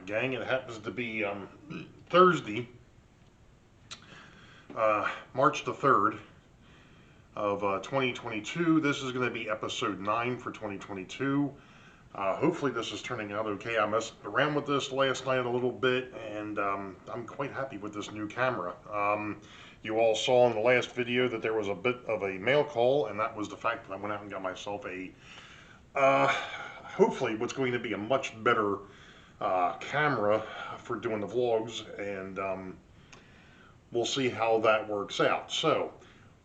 Gang. It happens to be Thursday, March the 3rd of 2022. This is going to be episode 9 for 2022. Hopefully this is turning out okay. I messed around with this last night a little bit, and I'm quite happy with this new camera. You all saw in the last video that there was a bit of a mail call, and that was the fact that I went out and got myself a, hopefully what's going to be a much better camera for doing the vlogs, and we'll see how that works out. So,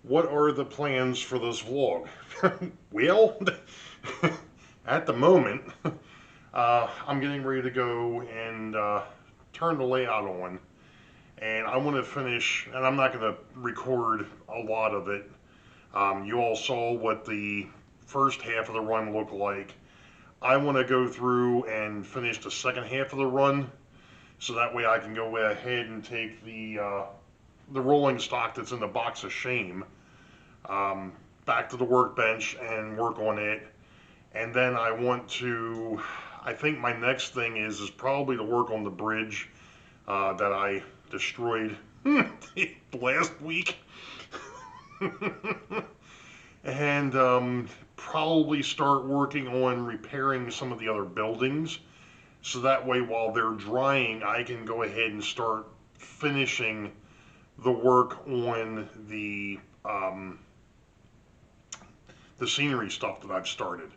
what are the plans for this vlog? Well, at the moment, I'm getting ready to go and turn the layout on, and I want to finish, and I'm not going to record a lot of it. You all saw what the first half of the run looked like. I want to go through and finish the second half of the run, so that way I can go ahead and take the rolling stock that's in the box of shame back to the workbench and work on it. And then I want to, I think my next thing is probably to work on the bridge that I destroyed last week. And probably start working on repairing some of the other buildings, so that way while they're drying I can go ahead and start finishing the work on the scenery stuff that I've started.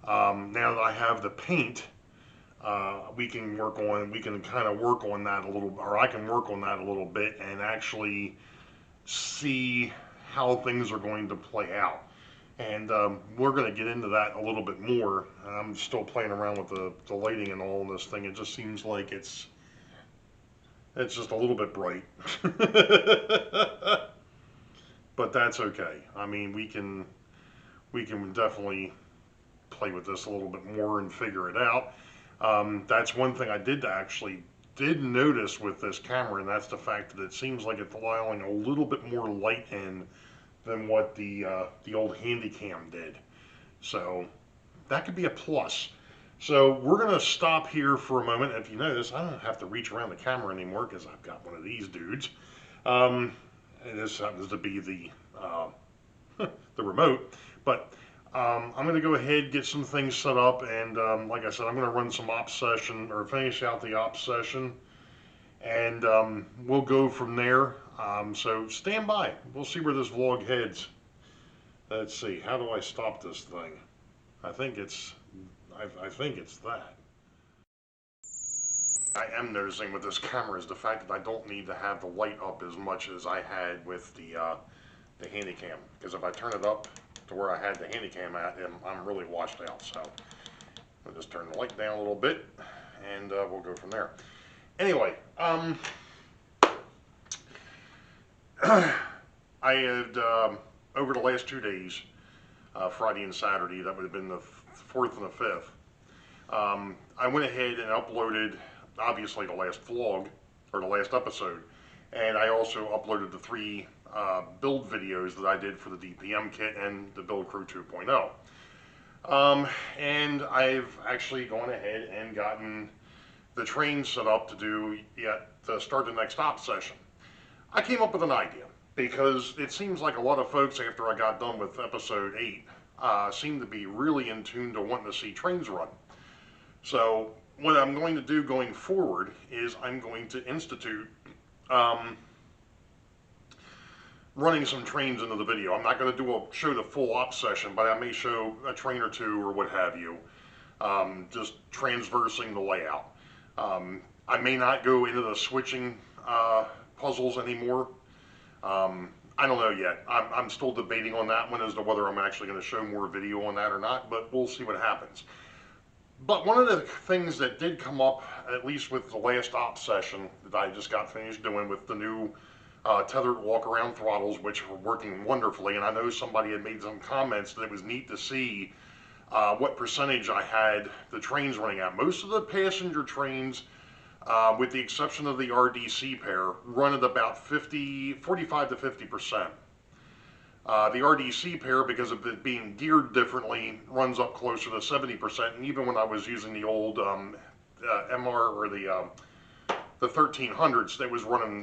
Now that I have the paint, we can kind of work on that a little, or I can work on that a little bit and actually see how things are going to play out. And we're going to get into that a little bit more. I'm still playing around with the lighting and all in this thing. It just seems like it's just a little bit bright. But that's okay. I mean, we can definitely play with this a little bit more and figure it out. That's one thing I did notice with this camera, and that's the fact that it seems like it's allowing a little bit more light in than what the old Handycam did. So that could be a plus. So we're going to stop here for a moment. If you notice, I don't have to reach around the camera anymore because I've got one of these dudes. And this happens to be the the remote. But I'm going to go ahead, get some things set up, and like I said, I'm going to run some op session, or finish out the op session, and we'll go from there. So stand by. We'll see where this vlog heads. Let's see. How do I stop this thing? I think it's that. I am noticing with this camera is the fact that I don't need to have the light up as much as I had with the Handycam. Because if I turn it up to where I had the Handycam at, I'm really washed out. So I'll just turn the light down a little bit, and we'll go from there. Anyway, I had, over the last 2 days, Friday and Saturday, that would have been the 4th and the 5th, I went ahead and uploaded, obviously, the last vlog, or the last episode, and I also uploaded the 3 build videos that I did for the DPM kit and the Build Crew 2.0. And I've actually gone ahead and gotten the train set up to start the next op session. I came up with an idea, because it seems like a lot of folks, after I got done with episode 8, seem to be really in tune to wanting to see trains run. So what I'm going to do going forward is I'm going to institute running some trains into the video. I'm not going to show the full op session, but I may show a train or two or what have you. just transversing the layout. I may not go into the switching puzzles anymore. I don't know yet. I'm still debating on that one as to whether I'm actually going to show more video on that or not, but we'll see what happens. But one of the things that did come up, at least with the last op session that I just got finished doing with the new tethered walk-around throttles, which are working wonderfully, and I know somebody had made some comments that it was neat to see what percentage I had the trains running at. Most of the passenger trains, with the exception of the RDC pair, run at about 45 to 50%. The RDC pair, because of it being geared differently, runs up closer to 70%. And even when I was using the old MR or the 1300s,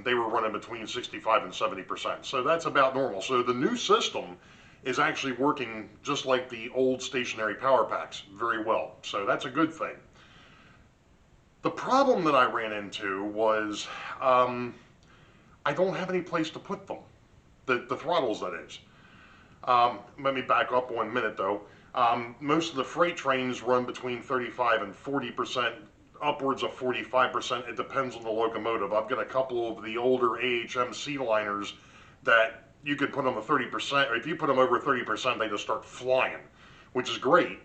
they were running between 65 and 70%. So that's about normal. So the new system is actually working just like the old stationary power packs very well. So that's a good thing. The problem that I ran into was I don't have any place to put them. The throttles, that is. Let me back up 1 minute though. Most of the freight trains run between 35 and 40%, upwards of 45%. It depends on the locomotive. I've got a couple of the older AHM C-liners that you could put them at 30%, or if you put them over 30%, they just start flying, which is great.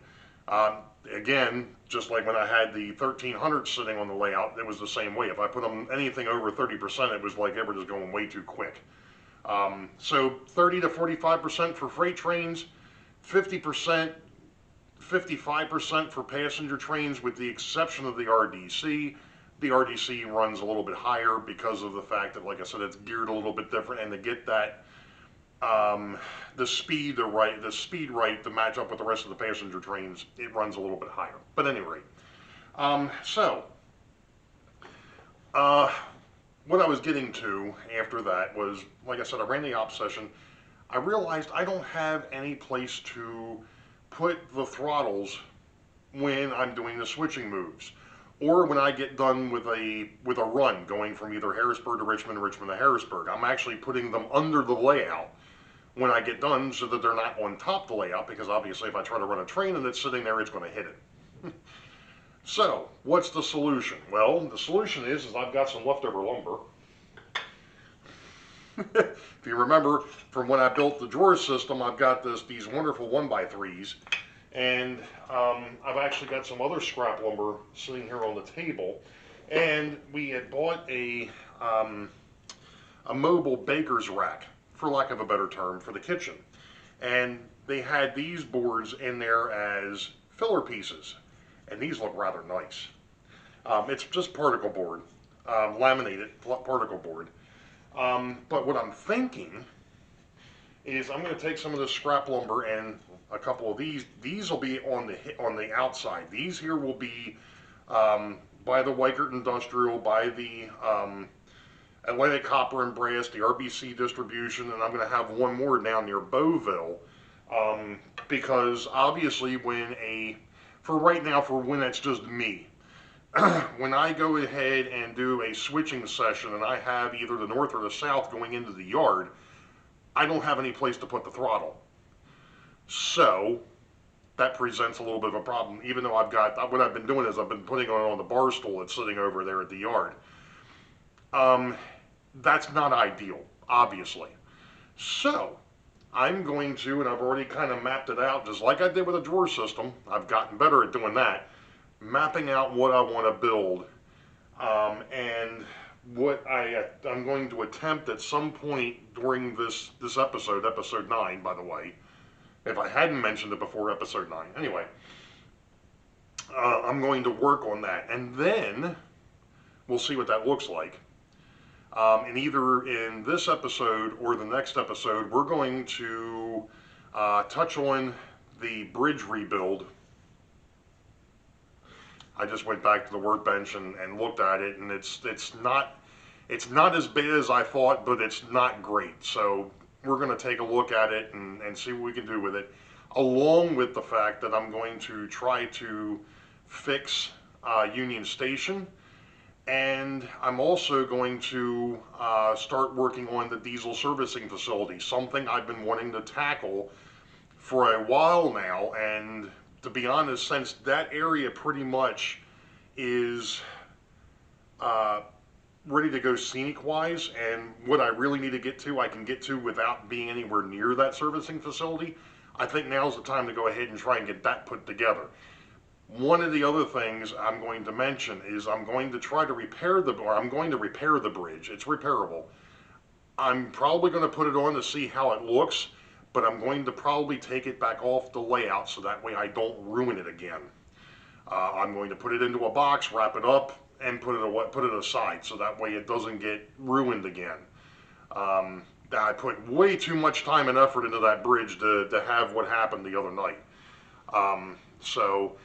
Again, just like when I had the 1300 sitting on the layout, it was the same way. If I put them anything over 30%, it was like they were just going way too quick. So 30 to 45% for freight trains, 50%, 55% for passenger trains, with the exception of the RDC. The RDC runs a little bit higher because of the fact that, like I said, it's geared a little bit different, and to get that the speed right to match up with the rest of the passenger trains, it runs a little bit higher. But at any rate, what I was getting to after that was, like I said, I ran the op session. I realized I don't have any place to put the throttles when I'm doing the switching moves, or when I get done with a run going from either Harrisburg to Richmond, Richmond to Harrisburg. I'm actually putting them under the layout when I get done, so that they're not on top of the layout, because obviously if I try to run a train and it's sitting there, it's going to hit it. So what's the solution? Well, the solution is I've got some leftover lumber. If you remember from when I built the drawer system, I've got these wonderful 1x3s, and I've actually got some other scrap lumber sitting here on the table. And we had bought a mobile baker's rack, for lack of a better term, for the kitchen. And they had these boards in there as filler pieces, and these look rather nice. It's just particle board, laminated particle board. But what I'm thinking is I'm going to take some of this scrap lumber and a couple of these. These will be on the outside. These here will be by the Weikert Industrial, by the Atlantic Copper and Brass, the RBC distribution, and I'm going to have one more down near Boeville, because obviously for right now, for when it's just me, when I go ahead and do a switching session and I have either the north or the south going into the yard, I don't have any place to put the throttle. So that presents a little bit of a problem, even though what I've been doing is I've been putting it on the bar stool that's sitting over there at the yard. That's not ideal, obviously. So I'm going to, and I've already kind of mapped it out, just like I did with a drawer system. I've gotten better at doing that, mapping out what I want to build, and what I'm going to attempt at some point during this episode, episode 9, by the way, if I hadn't mentioned it before, episode 9. Anyway, I'm going to work on that, and then we'll see what that looks like. And either in this episode or the next episode, we're going to touch on the bridge rebuild. I just went back to the workbench and looked at it, and it's not as bad as I thought, but it's not great. So we're going to take a look at it and see what we can do with it, along with the fact that I'm going to try to fix Union Station. And I'm also going to start working on the diesel servicing facility, something I've been wanting to tackle for a while now, and to be honest, since that area pretty much is ready to go scenic wise, and what I really need to get to, I can get to without being anywhere near that servicing facility, I think now's the time to go ahead and try and get that put together. One of the other things I'm going to mention is I'm going to try to repair the bridge. It's repairable. I'm probably going to put it on to see how it looks, but I'm going to probably take it back off the layout so that way I don't ruin it again. I'm going to put it into a box, wrap it up, and put it aside so that way it doesn't get ruined again. I put way too much time and effort into that bridge to have what happened the other night. So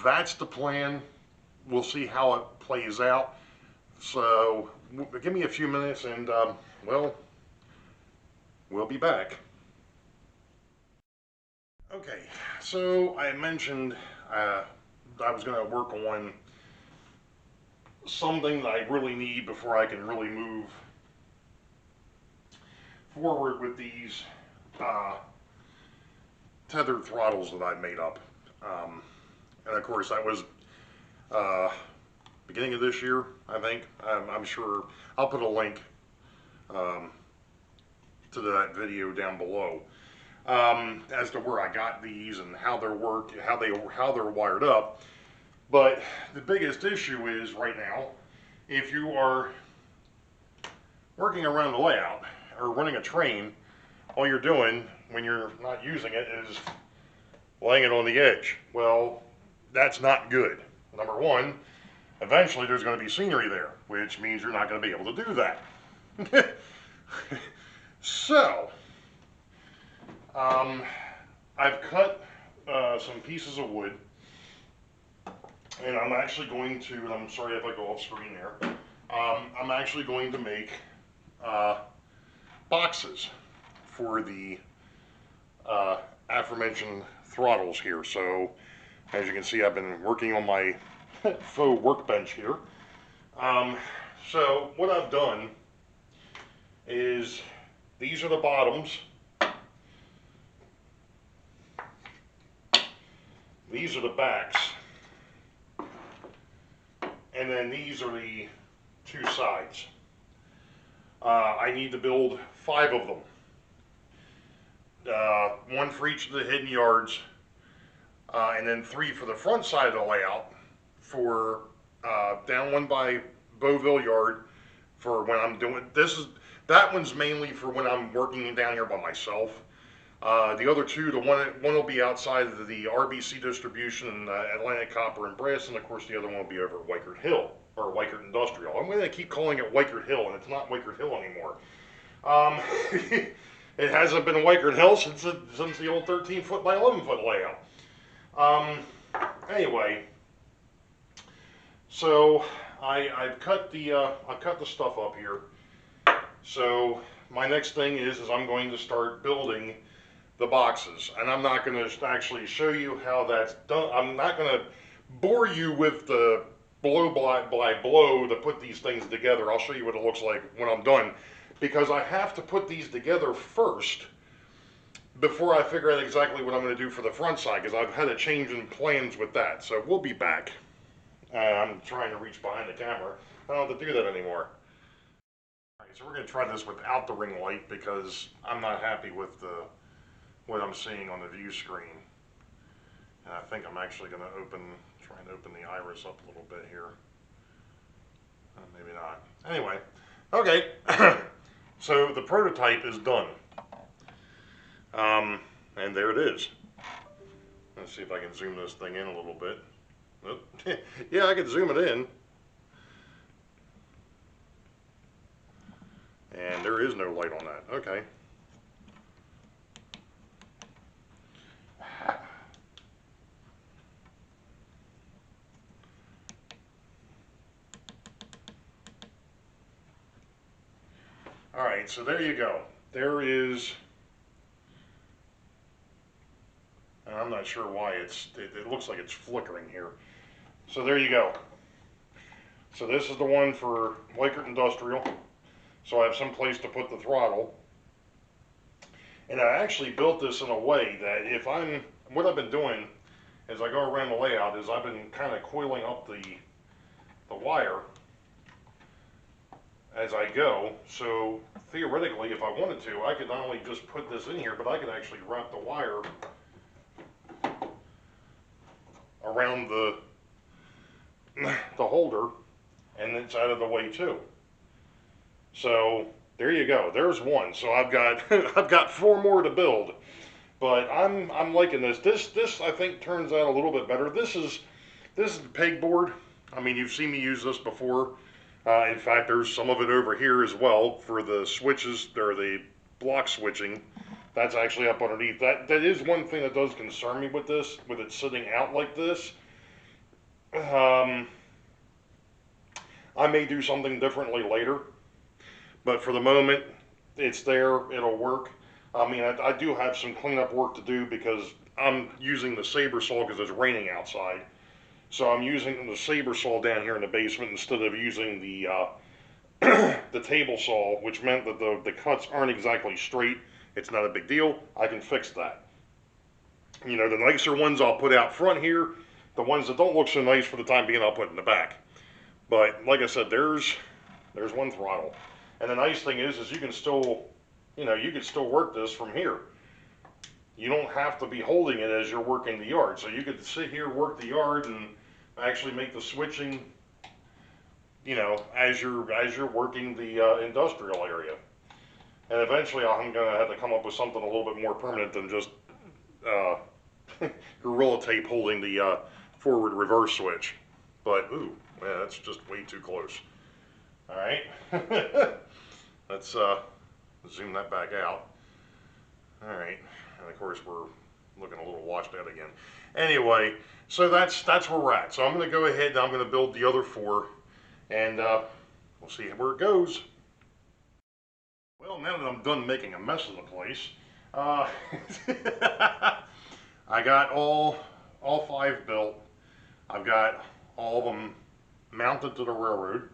that's the plan. We'll see how it plays out. So give me a few minutes and well, we'll be back. Okay, so I mentioned I was going to work on something that I really need before I can really move forward with these tethered throttles that I've made up. And of course that was beginning of this year, I think. I'm sure I'll put a link to that video down below as to where I got these and how they're how they're wired up. But the biggest issue is right now, if you are working around the layout or running a train, all you're doing when you're not using it is laying it on the edge. Well, that's not good. Number one, eventually there's going to be scenery there, which means you're not going to be able to do that. So, I've cut some pieces of wood, and I'm actually going to, and I'm sorry if I go off screen there, I'm actually going to make boxes for the aforementioned throttles here. So, as you can see, I've been working on my faux workbench here. So, what I've done is, these are the bottoms. These are the backs. And then these are the two sides. I need to build 5 of them. One for each of the hidden yards, and then 3 for the front side of the layout, for down one by Boeville yard for when I'm doing, that one's mainly for when I'm working down here by myself. The other 2, one will be outside of the RBC distribution in Atlantic Copper and Brass, and of course the other one will be over at Weichert Hill, or Weichert Industrial. I'm going to keep calling it Weichert Hill, and it's not Weichert Hill anymore. It hasn't been Weichert Hill since the old 13-foot by 11-foot layout. Anyway, so I've cut the stuff up here. So my next thing is I'm going to start building the boxes, and I'm not going to actually show you how that's done. I'm not going to bore you with the blow by blow to put these things together. I'll show you what it looks like when I'm done, because I have to put these together first before I figure out exactly what I'm going to do for the front side, because I've had a change in plans with that. So we'll be back. I'm trying to reach behind the camera. I don't have to do that anymore. Alright, so we're going to try this without the ring light, because I'm not happy with what I'm seeing on the view screen. And I think I'm actually going to try and open the iris up a little bit here. Maybe not. Anyway, okay. So the prototype is done. And there it is. Let's see if I can zoom this thing in a little bit. Oh, yeah, I can zoom it in. And there is no light on that. Okay. Alright, so there you go. There is, and I'm not sure why it looks like it's flickering here. So there you go. So this is the one for Weichert Industrial. So I have some place to put the throttle. And I actually built this in a way that what I've been doing as I go around the layout is I've been kind of coiling up the wire as I go. So theoretically, if I wanted to, I could not only just put this in here, but I could actually wrap the wire around the holder, and it's out of the way too. So there you go. There's one. So I've got I've got 4 more to build. But I'm liking this. This I think turns out a little bit better. This is the pegboard. I mean, you've seen me use this before. In fact, there's some of it over here as well for the switches, or the block switching. That's actually up underneath. That is one thing that does concern me with this, with it sitting out like this. I may do something differently later, but for the moment, it's there. It'll work. I mean, I do have some cleanup work to do because I'm using the saber saw because it's raining outside. So I'm using the saber saw down here in the basement instead of using the the table saw, which meant that the cuts aren't exactly straight. It's not a big deal. I can fix that. You know, the nicer ones I'll put out front here. The ones that don't look so nice for the time being, I'll put in the back. But like I said, there's one throttle. And the nice thing is you can still, you know, you can still work this from here. You don't have to be holding it as you're working the yard. So you could sit here, work the yard, and actually make the switching, you know, as you're working the industrial area. And eventually I'm going to have to come up with something a little bit more permanent than just Gorilla Tape holding the forward reverse switch. But, ooh, man, that's just way too close. All right. Let's zoom that back out. All right. And of course, we're looking a little washed out again. Anyway, so that's where we're at. So I'm going to go ahead and I'm going to build the other 4, and we'll see where it goes. Well, now that I'm done making a mess of the place, I got all 5 built. I've got all of them mounted to the railroad,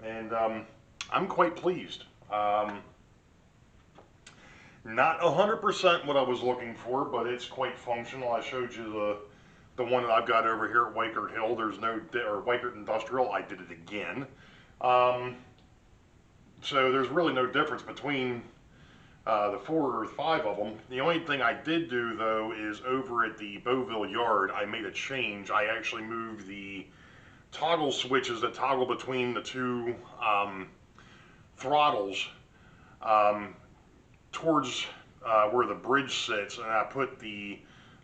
and I'm quite pleased. Not 100% what I was looking for, but it's quite functional. I showed you the one that I've got over here at Wykert Hill. There's no, or Wykert Industrial. I did it again. So there's really no difference between the 4 or 5 of them. The only thing I did do, though, is over at the Boeville yard, I made a change. I actually moved the toggle switches that toggle between the 2 throttles towards where the bridge sits, and I put the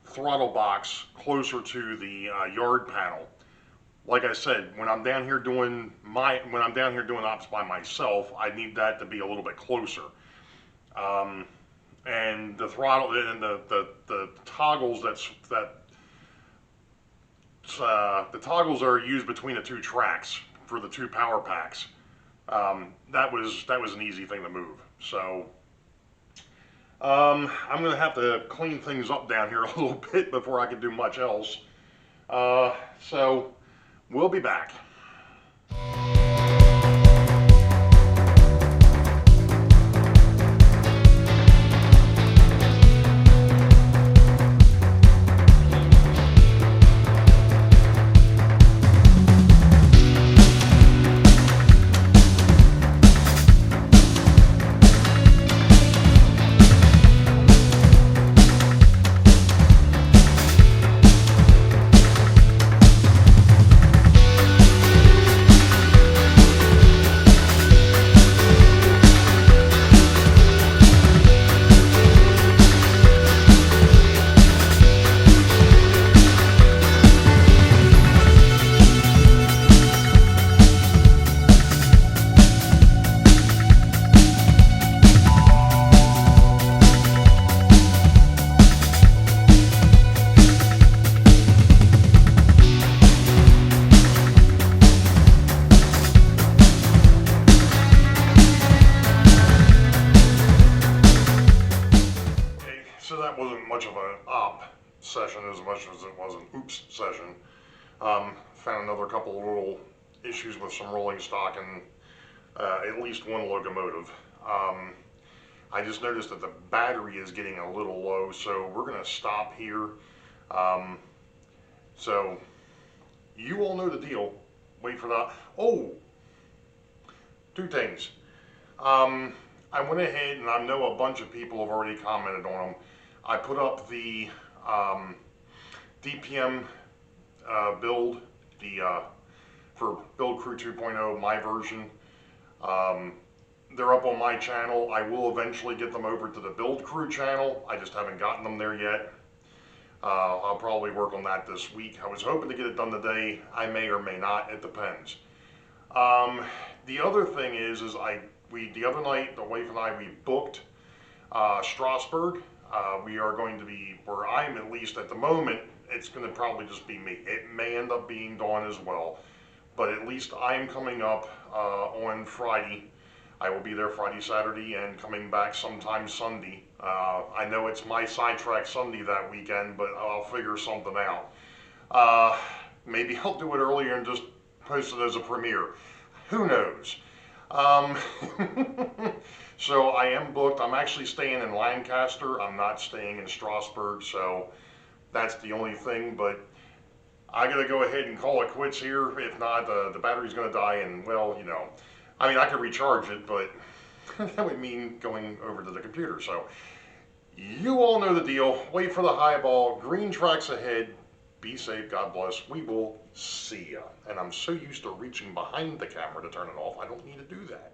throttle box closer to the yard panel. Like I said, when I'm down here doing ops by myself, I need that to be a little bit closer. And the throttle and the toggles the toggles are used between the 2 tracks for the 2 power packs. That was an easy thing to move. So I'm gonna have to clean things up down here a little bit before I can do much else. So we'll be back. Session as much as it was an oops session. Found another couple of little issues with some rolling stock and at least one locomotive. I just noticed that the battery is getting a little low, so we're going to stop here. So you all know the deal. Wait for that. Oh, two things. I went ahead and I know a bunch of people have already commented on them. I put up the DPM build, for Build Crew 2.0, my version. They're up on my channel. I will eventually get them over to the Build Crew channel. I just haven't gotten them there yet. I'll probably work on that this week. I was hoping to get it done today. I may or may not. It depends. The other thing is the other night, the wife and I, we booked Strasburg. We are going to be, where I'm at least at the moment, it's going to probably just be me. It may end up being Dawn as well, but at least I'm coming up on Friday. I will be there Friday, Saturday, and coming back sometime Sunday. I know it's my sidetrack Sunday that weekend, but I'll figure something out. Maybe I'll do it earlier and just post it as a premiere. Who knows? So I am booked. I'm actually staying in Lancaster. I'm not staying in Strasburg, so that's the only thing. But I gotta go ahead and call it quits here. If not, the battery's gonna die, and well, you know, I mean, I could recharge it, but that would mean going over to the computer. So you all know the deal. Wait for the high ball. Green tracks ahead. Be safe. God bless. We will see ya. And I'm so used to reaching behind the camera to turn it off, I don't need to do that.